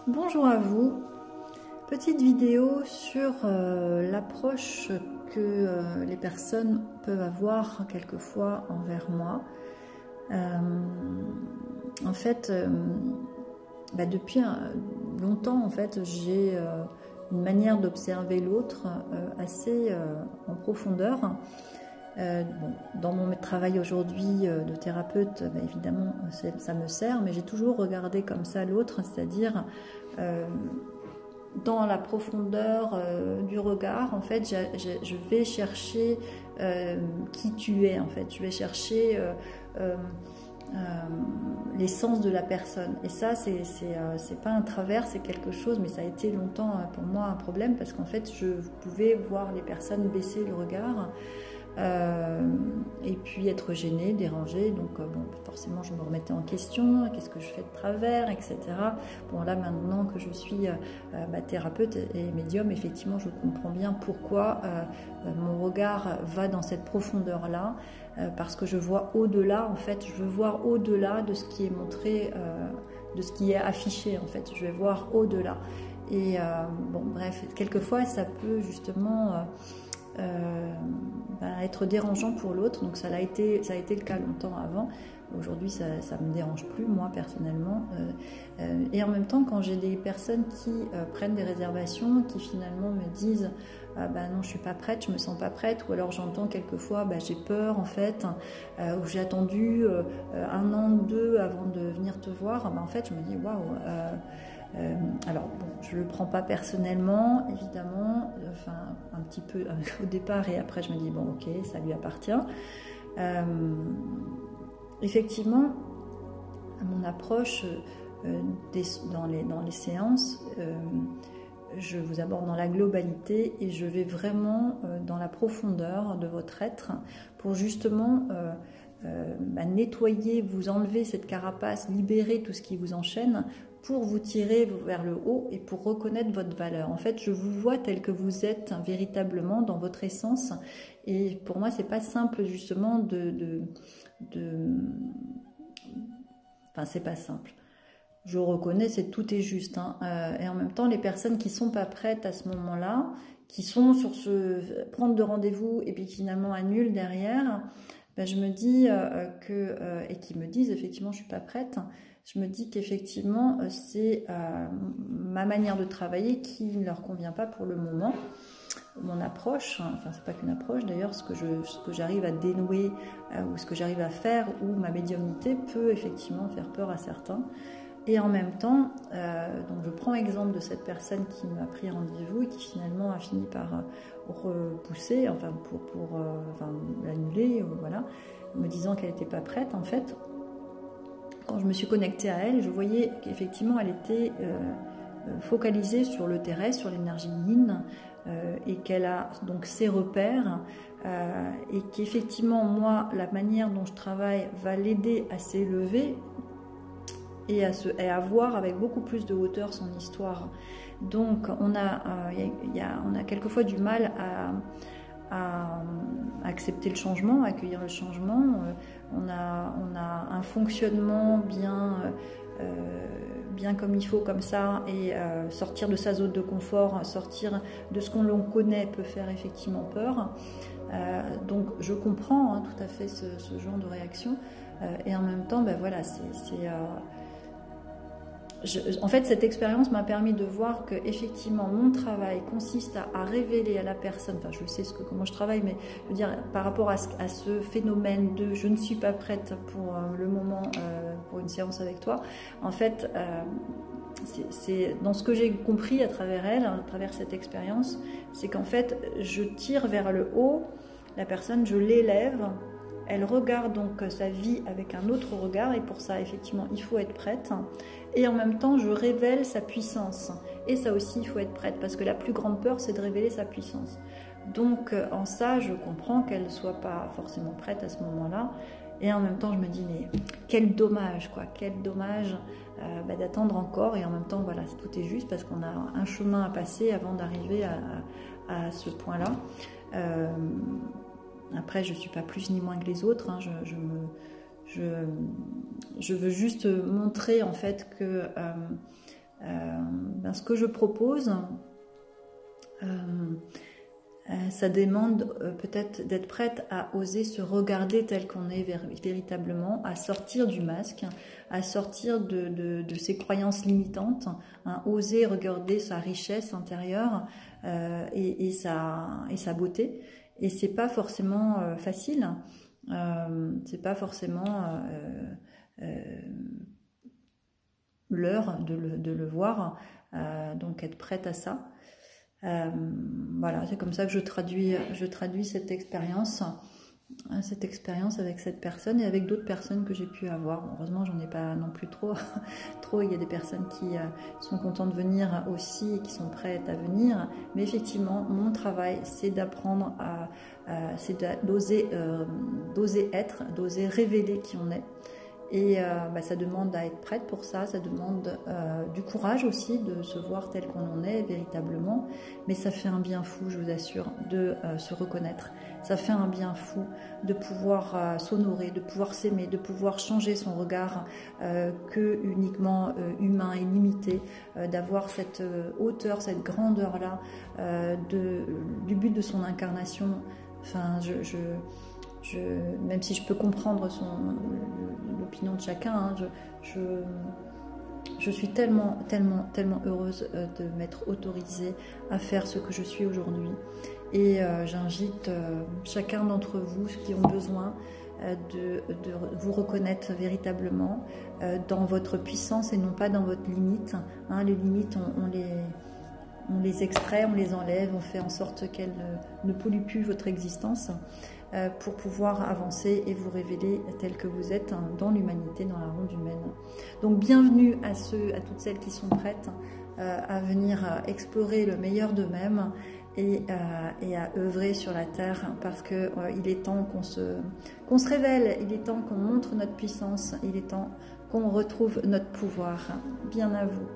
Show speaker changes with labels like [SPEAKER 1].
[SPEAKER 1] Bonjour à vous, petite vidéo sur l'approche que les personnes peuvent avoir quelquefois envers moi. En fait, depuis longtemps, en fait, j'ai une manière d'observer l'autre assez en profondeur. Dans mon travail aujourd'hui de thérapeute, évidemment, ça me sert, mais j'ai toujours regardé comme ça l'autre, c'est-à-dire dans la profondeur du regard. En fait, je vais chercher qui tu es, en fait. Je vais chercher l'essence de la personne. Et ça, c'est pas un travers, c'est quelque chose, mais ça a été longtemps pour moi un problème, parce qu'en fait, je pouvais voir les personnes baisser le regard. Et puis être gênée, dérangée, donc bon, forcément je me remettais en question, qu'est-ce que je fais de travers, etc. Bon, là maintenant que je suis thérapeute et médium, effectivement je comprends bien pourquoi mon regard va dans cette profondeur là, parce que je vois au-delà, en fait, je veux voir au-delà de ce qui est montré, de ce qui est affiché, en fait, je vais voir au-delà. Et bon, bref, quelquefois ça peut justement être dérangeant pour l'autre, donc ça a été le cas longtemps avant. Aujourd'hui ça me dérange plus, moi personnellement, et en même temps, quand j'ai des personnes qui prennent des réservations, qui finalement me disent non, je suis pas prête, je me sens pas prête, ou alors j'entends quelquefois j'ai peur, en fait, ou j'ai attendu 1 an ou 2 avant de venir te voir, en fait je me dis waouh. Alors bon, je le prends pas personnellement, évidemment, enfin un petit peu au départ, et après je me dis bon, ok, ça lui appartient. Effectivement, mon approche dans les séances, je vous aborde dans la globalité et je vais vraiment dans la profondeur de votre être pour justement nettoyer, vous enlever cette carapace, libérer tout ce qui vous enchaîne, pour vous tirer vers le haut et pour reconnaître votre valeur. En fait, je vous vois tel que vous êtes véritablement dans votre essence. Et pour moi, c'est pas simple justement Enfin, c'est pas simple. Je reconnais, tout est juste. Et en même temps, les personnes qui sont pas prêtes à ce moment-là, qui sont sur prendre de rendez-vous et puis qui finalement annulent derrière, je me dis et qui me disent effectivement je suis pas prête, je me dis qu'effectivement c'est ma manière de travailler qui ne leur convient pas pour le moment. Mon approche, enfin c'est pas qu'une approche d'ailleurs, ce que j'arrive à dénouer ou ce que j'arrive à faire, ou ma médiumnité peut effectivement faire peur à certains. Et en même temps, donc je prends exemple de cette personne qui m'a pris rendez-vous et qui finalement a fini par repousser, enfin pour l'annuler, voilà, me disant qu'elle n'était pas prête. En fait, quand je me suis connectée à elle, je voyais qu'effectivement elle était focalisée sur le terrestre, sur l'énergie yin, et qu'elle a donc ses repères, et qu'effectivement moi, la manière dont je travaille va l'aider à s'élever et à voir avec beaucoup plus de hauteur son histoire. Donc on a quelquefois du mal à accepter le changement, à accueillir le changement. On a un fonctionnement bien comme il faut, comme ça, et sortir de sa zone de confort, sortir de ce qu'on connaît peut faire effectivement peur. Donc je comprends tout à fait ce genre de réaction, et en même temps, voilà, en fait, cette expérience m'a permis de voir que effectivement mon travail consiste à révéler à la personne, enfin je sais comment je travaille, mais je veux dire, par rapport à ce phénomène de je ne suis pas prête pour le moment pour une séance avec toi, en fait c'est dans ce que j'ai compris à travers elle, à travers cette expérience, c'est qu'en fait je tire vers le haut la personne, je l'élève. Elle regarde donc sa vie avec un autre regard, et pour ça, effectivement, il faut être prête. Et en même temps, je révèle sa puissance. Et ça aussi, il faut être prête, parce que la plus grande peur, c'est de révéler sa puissance. Donc, en ça, je comprends qu'elle ne soit pas forcément prête à ce moment-là. Et en même temps, je me dis, mais quel dommage, quoi. Quel dommage d'attendre encore. Et en même temps, voilà, tout est juste, parce qu'on a un chemin à passer avant d'arriver à ce point-là. Après, je ne suis pas plus ni moins que les autres, je veux juste montrer en fait que ce que je propose, ça demande peut-être d'être prête à oser se regarder tel qu'on est véritablement, à sortir du masque, à sortir de ses croyances limitantes, hein, oser regarder sa richesse intérieure et sa beauté. Et c'est pas forcément facile, c'est pas forcément l'heure de le voir, donc être prête à ça. Voilà, c'est comme ça que je traduis cette expérience avec cette personne et avec d'autres personnes que j'ai pu avoir. Bon, heureusement, j'en ai pas non plus trop. Il y a des personnes qui sont contentes de venir aussi et qui sont prêtes à venir. Mais effectivement, mon travail, c'est d'apprendre d'oser être, d'oser révéler qui on est. Et ça demande à être prête pour ça, ça demande du courage aussi de se voir tel qu'on en est véritablement, mais ça fait un bien fou, je vous assure, de se reconnaître. Ça fait un bien fou de pouvoir s'honorer, de pouvoir s'aimer, de pouvoir changer son regard que uniquement humain et limité, d'avoir cette hauteur, cette grandeur-là du but de son incarnation. Enfin, même si je peux comprendre l'opinion de chacun, hein, je suis tellement heureuse de m'être autorisée à faire ce que je suis aujourd'hui. Et j'invite chacun d'entre vous, ceux qui ont besoin, de vous reconnaître véritablement dans votre puissance et non pas dans votre limite. Hein, les limites, on les extrait, on les enlève, on fait en sorte qu'elles ne polluent plus votre existence pour pouvoir avancer et vous révéler tel que vous êtes dans l'humanité, dans la ronde humaine. Donc bienvenue à toutes celles qui sont prêtes à venir explorer le meilleur d'eux-mêmes et à œuvrer sur la terre, parce que il est temps qu'on se révèle, il est temps qu'on montre notre puissance, il est temps qu'on retrouve notre pouvoir. Bien à vous.